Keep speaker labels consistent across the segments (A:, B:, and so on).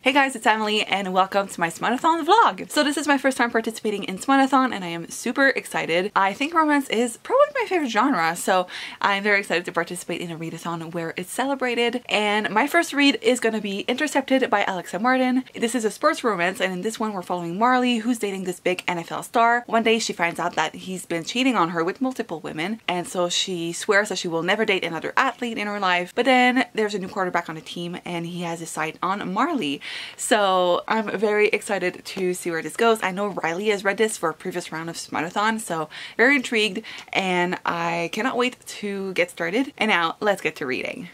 A: Hey guys, it's Emily and welcome to my Smutathon vlog. So this is my first time participating in Smutathon and I am super excited. I think romance is probably my favorite genre, so I'm very excited to participate in a readathon where it's celebrated. And my first read is going to be Intercepted by Alexa Martin. This is a sports romance, and in this one we're following Marley, who's dating this big NFL star. One day she finds out that he's been cheating on her with multiple women, and so she swears that she will never date another athlete in her life. But then there's a new quarterback on the team and he has his sight on Marley. So I'm very excited to see where this goes. I know Riley has read this for a previous round of Smutathon, so very intrigued and I cannot wait to get started. And now let's get to reading.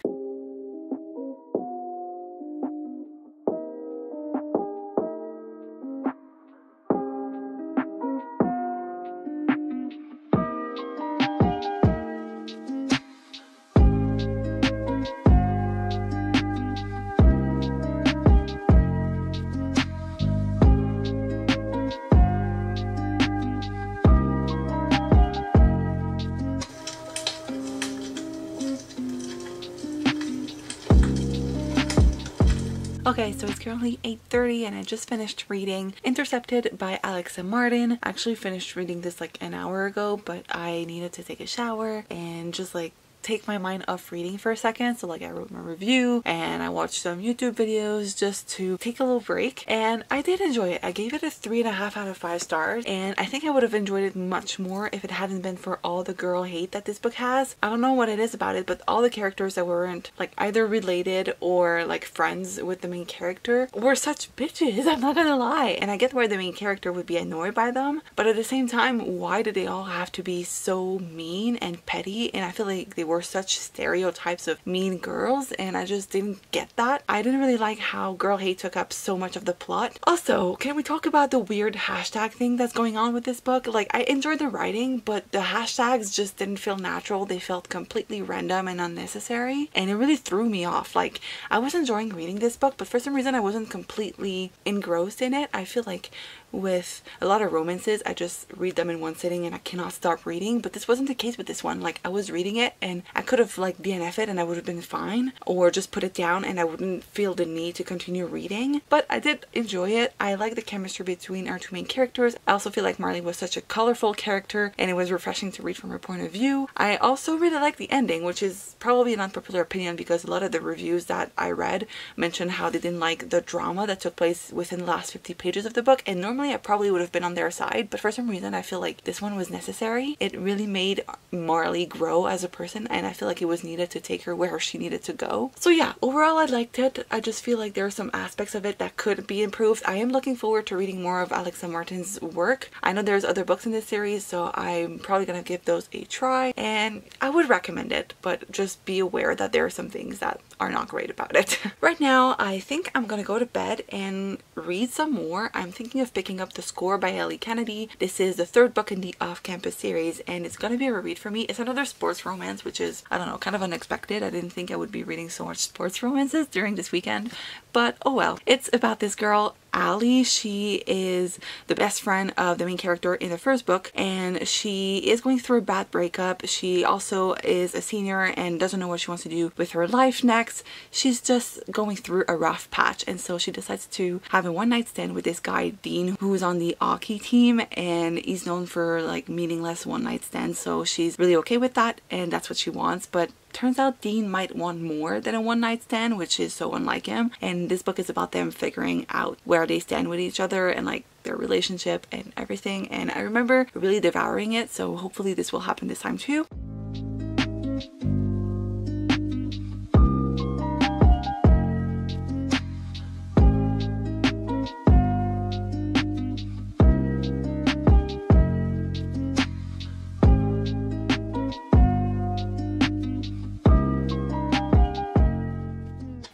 A: Okay, so it's currently 8:30 and I just finished reading Intercepted by Alexa Martin. I actually finished reading this like an hour ago, but I needed to take a shower and just like take my mind off reading for a second. So like I wrote my review and I watched some YouTube videos just to take a little break, and I did enjoy it. I gave it a 3.5 out of 5 stars, and I think I would have enjoyed it much more if it hadn't been for all the girl hate that this book has. I don't know what it is about it, but all the characters that weren't like either related or like friends with the main character were such bitches, I'm not gonna lie. And I get why the main character would be annoyed by them, but at the same time, why did they all have to be so mean and petty? And I feel like they were such stereotypes of mean girls, and I just didn't get that. I didn't really like how girl hate took up so much of the plot. Also, can we talk about the weird hashtag thing that's going on with this book? Like, I enjoyed the writing, but the hashtags just didn't feel natural. They felt completely random and unnecessary, and it really threw me off. Like, I was enjoying reading this book, but for some reason I wasn't completely engrossed in it. I feel like with a lot of romances, I just read them in one sitting and I cannot stop reading, but this wasn't the case with this one. Like, I was reading it and I could have like DNF'd it and I would have been fine, or just put it down and I wouldn't feel the need to continue reading. But I did enjoy it. I like the chemistry between our two main characters. I also feel like Marley was such a colorful character and it was refreshing to read from her point of view. I also really like the ending, which is probably an unpopular opinion because a lot of the reviews that I read mentioned how they didn't like the drama that took place within the last 50 pages of the book, and normally I probably would have been on their side, but for some reason I feel like this one was necessary. It really made Marley grow as a person, and I feel like it was needed to take her where she needed to go. So yeah, overall I liked it. I just feel like there are some aspects of it that could be improved. I am looking forward to reading more of Alexa Martin's work. I know there's other books in this series, so I'm probably gonna give those a try, and I would recommend it, but just be aware that there are some things that are not great about it. Right now, I think I'm gonna go to bed and read some more. I'm thinking of picking up The Score by Ellie Kennedy. This is the third book in the Off-Campus series, and it's gonna be a reread for me. It's another sports romance, which is, I don't know, kind of unexpected. I didn't think I would be reading so much sports romances during this weekend, but oh well. It's about this girl, Allie. She is the best friend of the main character in the first book, and she is going through a bad breakup. She also is a senior and doesn't know what she wants to do with her life next. She's just going through a rough patch, and so she decides to have a one-night stand with this guy, Dean, who is on the hockey team, and he's known for like meaningless one-night stands, so she's really okay with that, and that's what she wants. But turns out Dean might want more than a one-night stand, which is so unlike him. And this book is about them figuring out where they stand with each other and like their relationship and everything. And I remember really devouring it, so hopefully this will happen this time too.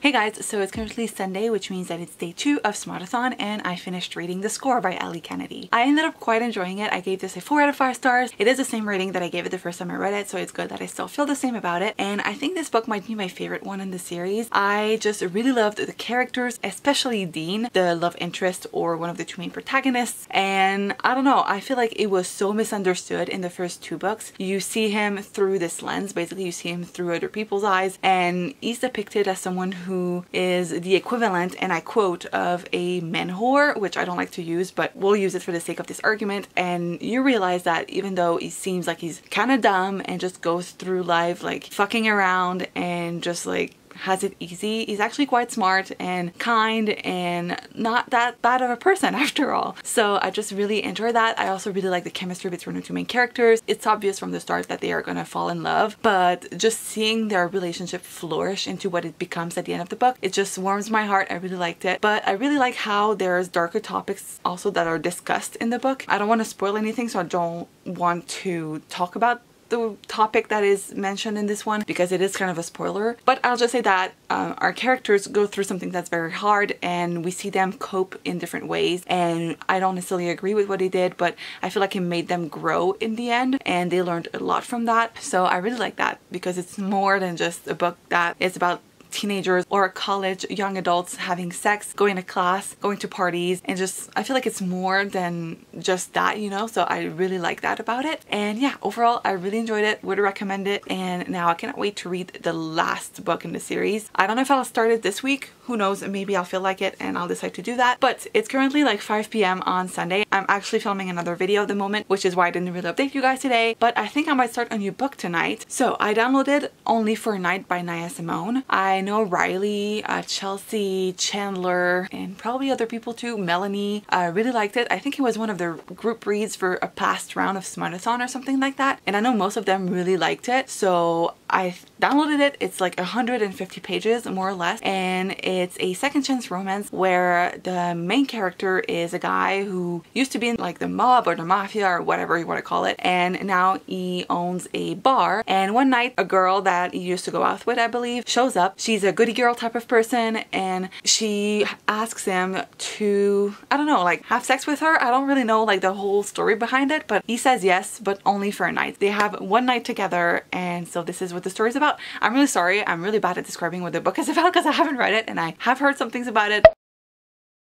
A: Hey guys, so it's currently Sunday, which means that it's day 2 of Smutathon, and I finished reading The Score by Ellie Kennedy. I ended up quite enjoying it. I gave this a 4 out of 5 stars. It is the same rating that I gave it the first time I read it, so it's good that I still feel the same about it. And I think this book might be my favorite one in the series. I just really loved the characters, especially Dean, the love interest or one of the two main protagonists. And I don't know, I feel like it was so misunderstood in the first 2 books. You see him through this lens, basically you see him through other people's eyes, and he's depicted as someone who who is the equivalent, and I quote, of a men whore, which I don't like to use, but we'll use it for the sake of this argument. And you realize that even though he seems like he's kind of dumb and just goes through life like fucking around and just like has it easy, he's actually quite smart and kind and not that bad of a person after all. So I just really enjoy that. I also really like the chemistry between the two main characters. It's obvious from the start that they are gonna fall in love, but just seeing their relationship flourish into what it becomes at the end of the book, it just warms my heart. I really liked it. But I really like how there's darker topics also that are discussed in the book. I don't want to spoil anything, so I don't want to talk about the topic that is mentioned in this one because it is kind of a spoiler. But I'll just say that our characters go through something that's very hard and we see them cope in different ways, and I don't necessarily agree with what he did, but I feel like it made them grow in the end and they learned a lot from that. So I really like that because it's more than just a book that is about teenagers or college young adults having sex, going to class, going to parties, and just I feel like it's more than just that, you know. So I really like that about it. And yeah, overall I really enjoyed it, would recommend it, and now I cannot wait to read the last book in the series. I don't know if I'll start it this week, who knows, maybe I'll feel like it and I'll decide to do that. But it's currently like 5 p.m. on Sunday. I'm actually filming another video at the moment, which is why I didn't really update you guys today, but I think I might start a new book tonight. So I downloaded Only for a Night by Naya Simone. I know Riley, Chelsea, Chandler, and probably other people too, Melanie, really liked it. I think it was one of their group reads for a past round of Smutathon or something like that, and I know most of them really liked it, so I downloaded it. It's like 150 pages more or less, and it's a second chance romance where the main character is a guy who used to be in like the mob or the mafia or whatever you want to call it, and now he owns a bar. And one night a girl that he used to go out with, I believe, shows up. She's a goody girl type of person, and she asks him to, I don't know, like have sex with her. I don't really know like the whole story behind it, but he says yes, but only for a night. They have one night together, and so this is what the story is about. I'm really sorry, I'm really bad at describing what the book is about because I haven't read it and I have heard some things about it.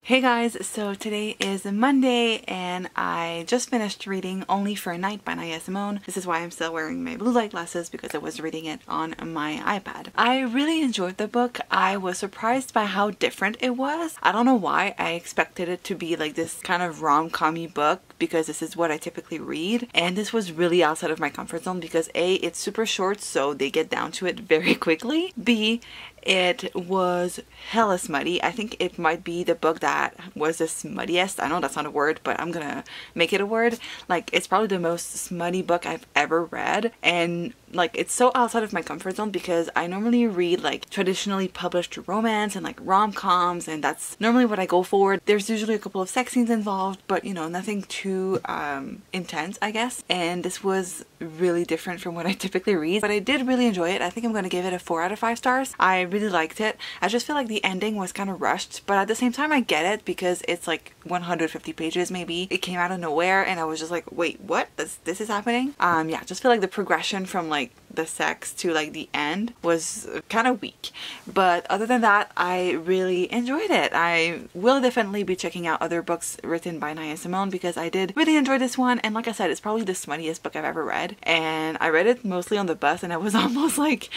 A: Hey guys, so today is Monday and I just finished reading Only for a Night by Naya Simone. This is why I'm still wearing my blue light glasses, because I was reading it on my iPad. I really enjoyed the book. I was surprised by how different it was. I don't know why. I expected it to be like this kind of rom-com-y book because this is what I typically read, and this was really outside of my comfort zone because A, it's super short, so they get down to it very quickly. B, it was hella smutty. I think it might be the book that was the smuttiest. I know that's not a word, but I'm gonna make it a word. Like, it's probably the most smutty book I've ever read, and like it's so outside of my comfort zone because I normally read like traditionally published romance and like rom-coms, and that's normally what I go for. There's usually a couple of sex scenes involved, but you know, nothing too intense, I guess. And this was really different from what I typically read, but I did really enjoy it. I think I'm gonna give it a 4 out of 5 stars. I really liked it. I just feel like the ending was kind of rushed, but at the same time I get it because it's like 150 pages maybe. It came out of nowhere and I was just like, wait, what? This is happening? Yeah, just feel like the progression from like the sex to like the end was kind of weak, but other than that I really enjoyed it. I will definitely be checking out other books written by Naya Simone because I did really enjoy this one, and like I said, it's probably the smuttiest book I've ever read, and I read it mostly on the bus and I was almost like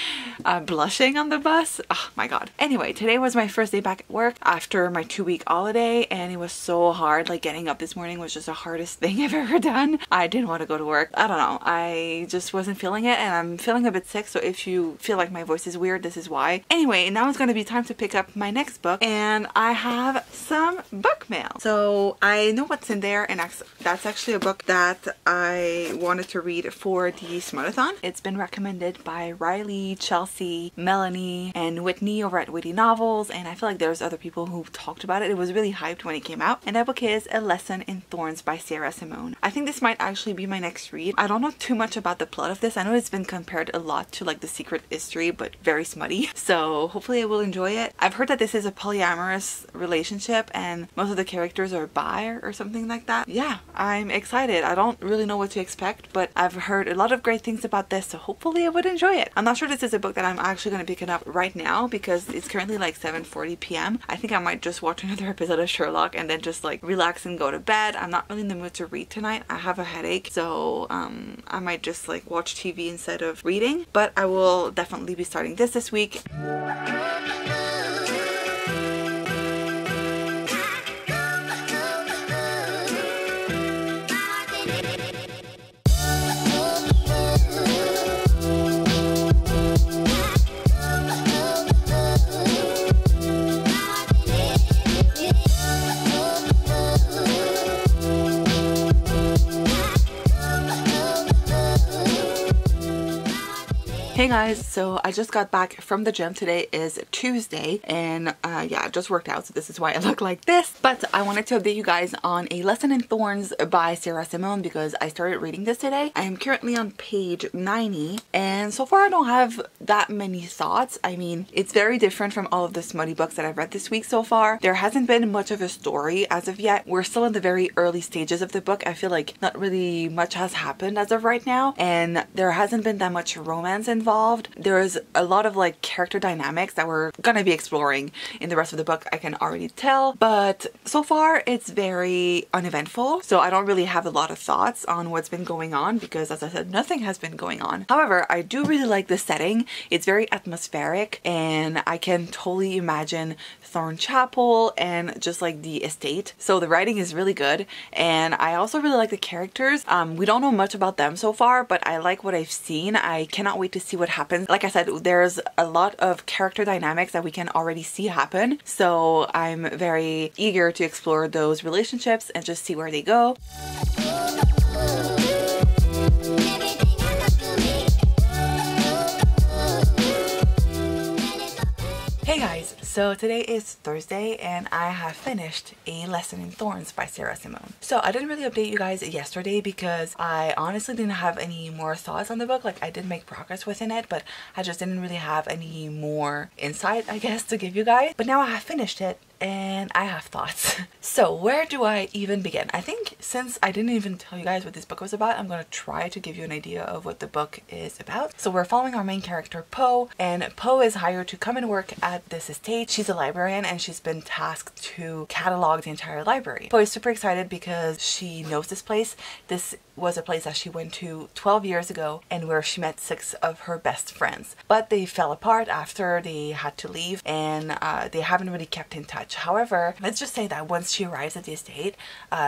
A: blushing on the bus. Oh my god. Anyway, today was my first day back at work after my 2-week holiday, and it was so hard. Like, getting up this morning was just the hardest thing I've ever done. I didn't want to go to work. I don't know, I just wasn't feeling it, and I'm feeling a bit sick, so if you feel like my voice is weird, this is why. Anyway, now it's going to be time to pick up my next book, and I have some book mail. So I know what's in there, and that's actually a book that I wanted to read for the Smutathon. It's been recommended by Riley, Chelsea, Melanie, and Whitney over at Whitney Novels, and I feel like there's other people who talked about it. It was really hyped when it came out, and that book is A Lesson in Thorns by Sarah Simone. I think this might actually be my next read. I don't know too much about the plot of this. I know it's been compared a lot to like The Secret History, but very smutty, so hopefully I will enjoy it. I've heard that this is a polyamorous relationship and most of the characters are bi or something like that. Yeah, I'm excited. I don't really know what to expect, but I've heard a lot of great things about this, so hopefully I would enjoy it. I'm not sure this is a book that I'm actually going to pick it up right now because it's currently like 7:40 p.m. I think I might just watch another episode of Sherlock and then just like relax and go to bed. I'm not really in the mood to read tonight. I have a headache, so I might just like watch TV instead of reading, but I will definitely be starting this week. Hey guys, so I just got back from the gym. Today is Tuesday and yeah, I just worked out, so this is why I look like this. But I wanted to update you guys on A Lesson in Thorns by Sarah Simone because I started reading this today. I am currently on page 90 and so far I don't have that many thoughts. I mean, it's very different from all of the smutty books that I've read this week so far. There hasn't been much of a story as of yet. We're still in the very early stages of the book. I feel like not really much has happened as of right now, and there hasn't been that much romance involved. There's a lot of like character dynamics that we're gonna be exploring in the rest of the book, I can already tell, but so far it's very uneventful, so I don't really have a lot of thoughts on what's been going on because, as I said, nothing has been going on. However, I do really like the setting. It's very atmospheric and I can totally imagine Thorn Chapel and just like the estate. So the writing is really good, and I also really like the characters. We don't know much about them so far, but I like what I've seen. I cannot wait to see what happens. Like I said, there's a lot of character dynamics that we can already see happen, so I'm very eager to explore those relationships and just see where they go. Hey guys, so today is Thursday and I have finished A Lesson in Thorns by Sarah Simone. So I didn't really update you guys yesterday because I honestly didn't have any more thoughts on the book. Like, I did make progress within it, but I just didn't really have any more insight, I guess, to give you guys. But now I have finished it and I have thoughts. So where do I even begin? I think since I didn't even tell you guys what this book was about, I'm gonna try to give you an idea of what the book is about. So we're following our main character, Poe, and Poe is hired to come and work at this estate. She's a librarian and she's been tasked to catalog the entire library. Poe is super excited because she knows this place. This was a place that she went to 12 years ago and where she met 6 of her best friends. But they fell apart after they had to leave, and they haven't really kept in touch. However, let's just say that once she arrives at the estate,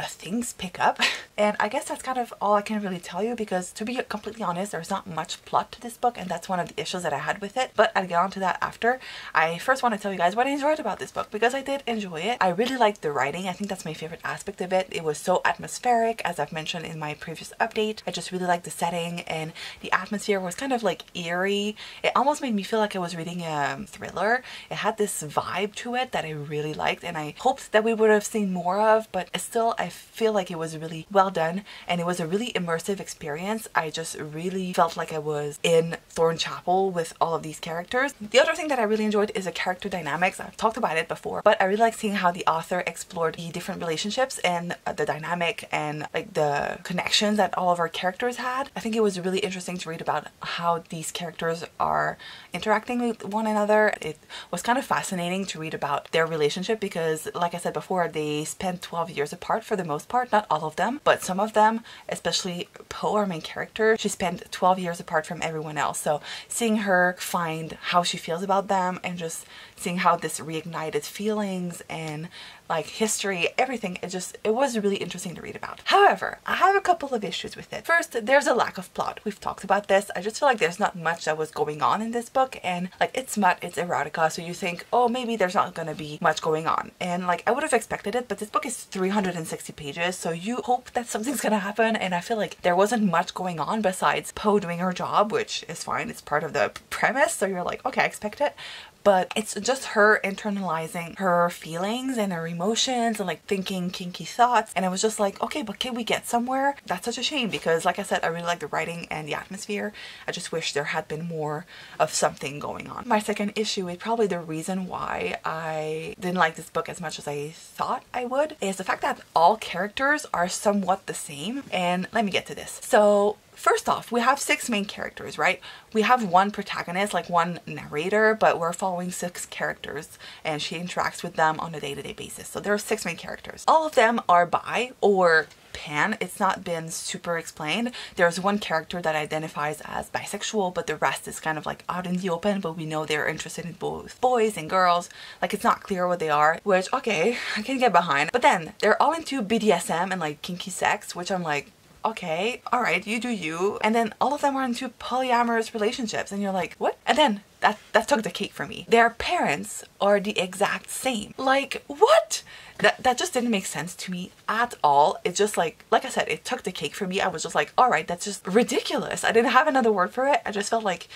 A: things pick up. And I guess that's kind of all I can really tell you because, to be completely honest, there's not much plot to this book, and that's one of the issues that I had with it. But I'll get on to that after. I first want to tell you guys what I enjoyed about this book because I did enjoy it. I really liked the writing. I think that's my favorite aspect of it. It was so atmospheric, as I've mentioned in my previous update. I just really liked the setting, and the atmosphere was kind of like eerie. It almost made me feel like I was reading a thriller. It had this vibe to it that I really liked, and I hoped that we would have seen more of, but still I feel like it was really well done and it was a really immersive experience. I just really felt like I was in Thorn Chapel with all of these characters. The other thing that I really enjoyed is the character dynamics. I've talked about it before, but I really like seeing how the author explored the different relationships and the dynamic and like the connections that all of our characters had. I think it was really interesting to read about how these characters are interacting with one another. It was kind of fascinating to read about their relationship because, like I said before, they spent 12 years apart for the most part. Not all of them, but some of them, especially Poe, our main character, she spent 12 years apart from everyone else. So seeing her find how she feels about them and just seeing how this reignited feelings and like history, everything, it was really interesting to read about. However, I have a couple of issues with it. First, there's a lack of plot. We've talked about this. I just feel like there's not much that was going on in this book, and like it's smut, it's erotica, so you think, oh, maybe there's not gonna be much going on, and like I would have expected it, but this book is 360 pages, so you hope that something's gonna happen, and I feel like there wasn't much going on besides Poe doing her job, which is fine, it's part of the premise, so you're like, okay, I expect it. But it's just her internalizing her feelings and her emotions and like thinking kinky thoughts, and I was just like, okay, but can we get somewhere? That's such a shame because, like I said, I really like the writing and the atmosphere. I just wish there had been more of something going on. My second issue is probably the reason why I didn't like this book as much as I thought I would, is the fact that all characters are somewhat the same. And let me get to this. So first off, we have 6 main characters, right? We have one protagonist, like one narrator, but we're following 6 characters and she interacts with them on a day-to-day basis. So there are 6 main characters. All of them are bi or pan. It's not been super explained. There's one character that identifies as bisexual, but the rest is kind of like out in the open, but we know they're interested in both boys and girls. Like, it's not clear what they are, which, okay, I can get behind. But then they're all into BDSM and like kinky sex, which I'm like, okay, all right, you do you. And then all of them are into polyamorous relationships, and you're like, what? And then that took the cake for me. Their parents are the exact same. Like, what? That just didn't make sense to me at all. It just like I said, it took the cake for me. I was just like, all right, that's just ridiculous. I didn't have another word for it. I just felt like,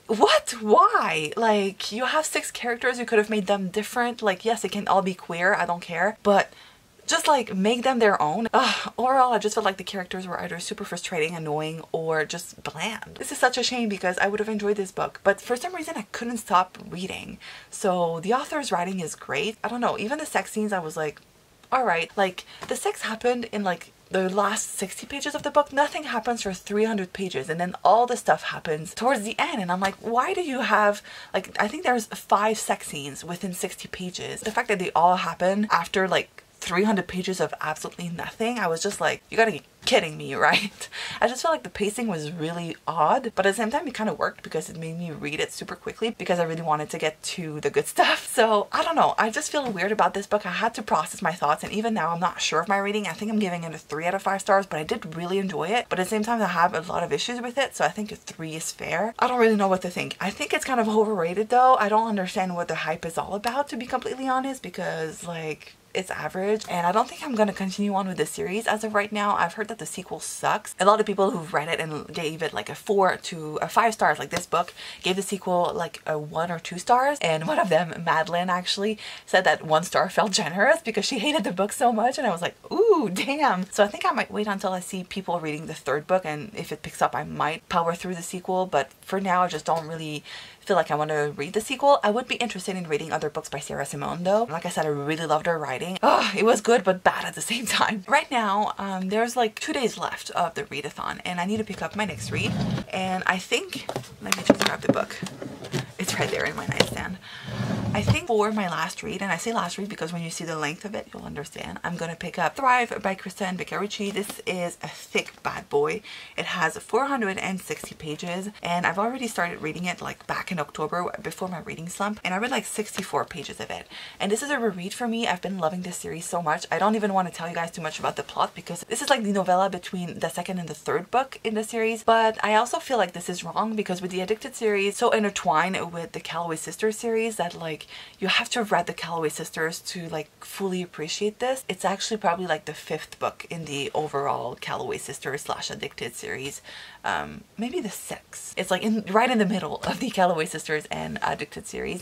A: what? Why? Like, you have 6 characters, you could have made them different. Like, yes, it can all be queer, I don't care, but just like make them their own. Overall, I just felt like the characters were either super frustrating, annoying, or just bland. This is such a shame because I would have enjoyed this book, but for some reason I couldn't stop reading. So the author's writing is great. I don't know, even the sex scenes, I was like, alright. Like, the sex happened in like the last 60 pages of the book. Nothing happens for 300 pages, and then all the stuff happens towards the end, and I'm like, why do you have, like, I think there's 5 sex scenes within 60 pages. The fact that they all happen after like 300 pages of absolutely nothing, I was just like, you gotta be kidding me, right? I just felt like the pacing was really odd, but at the same time it kind of worked because it made me read it super quickly because I really wanted to get to the good stuff. So I don't know, I just feel weird about this book. I had to process my thoughts, and even now I'm not sure of my rating. I think I'm giving it a 3 out of 5 stars, but I did really enjoy it. But at the same time I have a lot of issues with it, so I think a 3 is fair. I don't really know what to think. I think it's kind of overrated though. I don't understand what the hype is all about, to be completely honest, because like, it's average, and I don't think I'm gonna continue on with the series as of right now. I've heard that the sequel sucks. A lot of people who've read it and gave it like a 4 to a 5 stars, like this book, gave the sequel like a 1 or 2 stars, and one of them, Madeline, actually said that 1 star felt generous because she hated the book so much, and I was like, ooh, damn. So I think I might wait until I see people reading the 3rd book, and if it picks up I might power through the sequel, but for now I just don't really feel like I want to read the sequel. I would be interested in reading other books by Sarah Simone though. Like I said, I really loved her writing. Oh, it was good but bad at the same time. Right now, there's like 2 days left of the readathon, and I need to pick up my next read. And I think, let me just grab the book. It's right there in my nightstand. I think for my last read, and I say last read because when you see the length of it, you'll understand, I'm gonna pick up Thrive by Krista and Becca Ritchie. This is a thick bad boy. It has 460 pages, and I've already started reading it like back in October before my reading slump, and I read like 64 pages of it. And this is a reread for me. I've been loving this series so much. I don't even want to tell you guys too much about the plot because this is like the novella between the 2nd and the 3rd book in the series, but I also feel like this is wrong because with the Addicted series so intertwined with the Calloway Sisters series that like you have to have read the Calloway Sisters to like fully appreciate this. It's actually probably like the 5th book in the overall Calloway Sisters / Addicted series. Maybe the 6th. It's like right in the middle of the Calloway Sisters and Addicted series.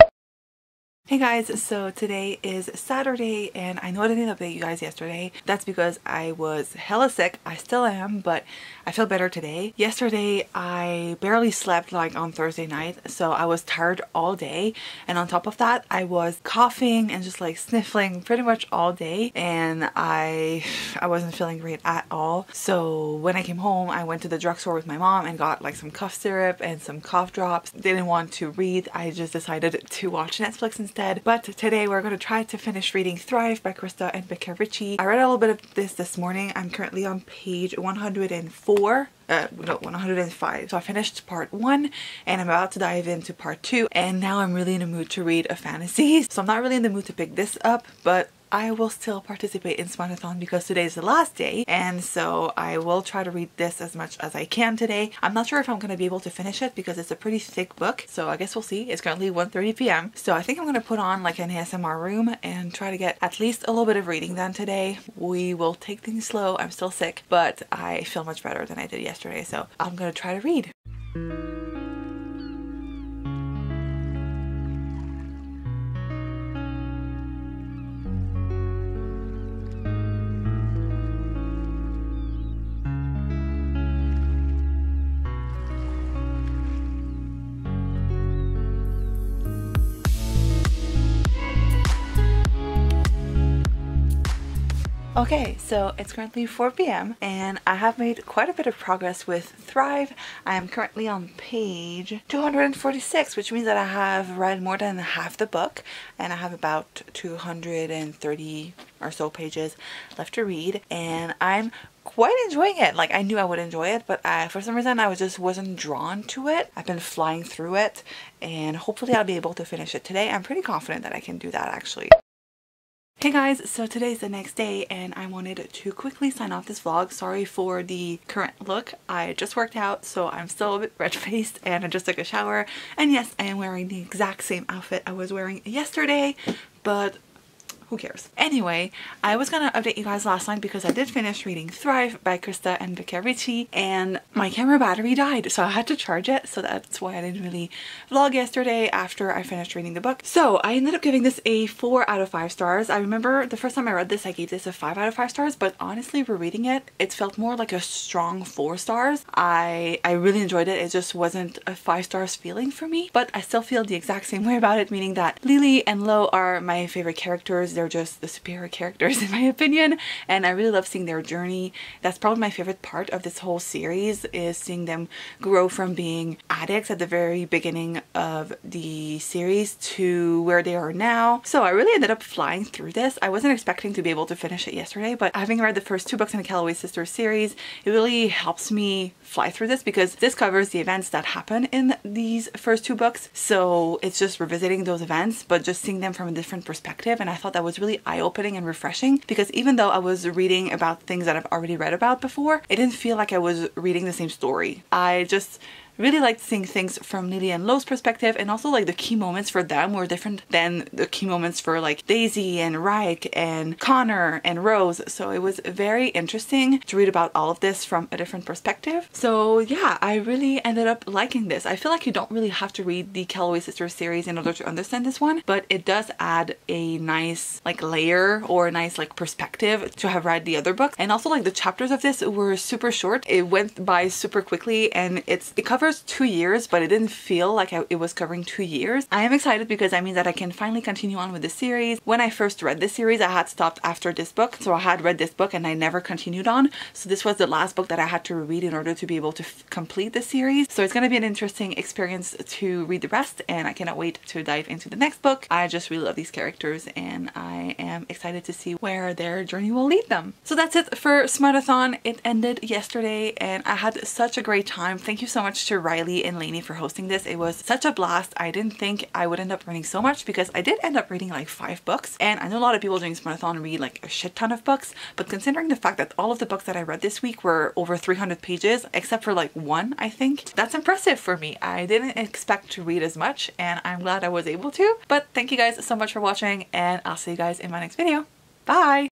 A: Hey guys, so today is Saturday, and I know I didn't update you guys yesterday. That's because I was hella sick. I still am, but I feel better today. Yesterday I barely slept like on Thursday night, so I was tired all day, and on top of that I was coughing and just like sniffling pretty much all day, and I wasn't feeling great at all. So when I came home I went to the drugstore with my mom and got like some cough syrup and some cough drops. Didn't want to read. I just decided to watch Netflix instead. But today we're going to try to finish reading Thrive by Krista and Becca Ritchie. I read a little bit of this morning. I'm currently on page 104. No, 105. So I finished part 1 and I'm about to dive into part 2, and now I'm really in the mood to read a fantasy. So I'm not really in the mood to pick this up, but I will still participate in Smutathon because today is the last day, and so I will try to read this as much as I can today. I'm not sure if I'm going to be able to finish it because it's a pretty thick book, so I guess we'll see. It's currently 1:30 p.m. so I think I'm going to put on like an ASMR room and try to get at least a little bit of reading done today. We will take things slow. I'm still sick, but I feel much better than I did yesterday, so I'm going to try to read. Okay, so it's currently 4 p.m. and I have made quite a bit of progress with Thrive. I am currently on page 246, which means that I have read more than half the book, and I have about 230 or so pages left to read, and I'm quite enjoying it. Like, I knew I would enjoy it, but for some reason I just wasn't drawn to it. I've been flying through it, and hopefully I'll be able to finish it today. I'm pretty confident that I can do that actually. Hey guys, so today's the next day and I wanted to quickly sign off this vlog. Sorry for the current look. I just worked out, so I'm still a bit red-faced, and I just took a shower. And yes, I am wearing the exact same outfit I was wearing yesterday, but who cares? Anyway, I was gonna update you guys last night because I did finish reading Thrive by Krista and Boucher and my camera battery died, so I had to charge it, so that's why I didn't really vlog yesterday after I finished reading the book. So I ended up giving this a 4 out of 5 stars. I remember the first time I read this I gave this a 5 out of 5 stars, but honestly rereading it, it felt more like a strong 4 stars. I really enjoyed it. It just wasn't a 5 stars feeling for me, but I still feel the exact same way about it, meaning that Lily and Lo are my favorite characters. They're just the superior characters in my opinion, and I really love seeing their journey. That's probably my favorite part of this whole series, is seeing them grow from being addicts at the very beginning of the series to where they are now. So I really ended up flying through this. I wasn't expecting to be able to finish it yesterday, but having read the first 2 books in the Calloway Sisters series, it really helps me fly through this because this covers the events that happen in these first 2 books. So it's just revisiting those events, but just seeing them from a different perspective. And I thought that was really eye-opening and refreshing, because even though I was reading about things that I've already read about before, it didn't feel like I was reading the same story. I just really liked seeing things from Lily and Lo's perspective, and also like the key moments for them were different than the key moments for like Daisy and Ryke and Connor and Rose. So it was very interesting to read about all of this from a different perspective. So yeah, I really ended up liking this. I feel like you don't really have to read the Calloway Sisters series in order to understand this one, but it does add a nice like layer or a nice like perspective to have read the other books. And also like the chapters of this were super short. It went by super quickly, and it covers 2 years, but it didn't feel like it was covering 2 years. I am excited because that means that I can finally continue on with the series. When I first read this series, I had stopped after this book, so I had read this book and I never continued on. So this was the last book that I had to read in order to be able to complete the series. So it's going to be an interesting experience to read the rest, and I cannot wait to dive into the next book. I just really love these characters, and I am excited to see where their journey will lead them. So that's it for Smutathon. It ended yesterday and I had such a great time. Thank you so much to Riley and Lainey for hosting this. It was such a blast. I didn't think I would end up reading so much, because I did end up reading like 5 books, and I know a lot of people during Smutathon read like a shit ton of books, but considering the fact that all of the books that I read this week were over 300 pages, except for like 1, I think, that's impressive for me. I didn't expect to read as much, and I'm glad I was able to. But thank you guys so much for watching, and I'll see you guys in my next video. Bye!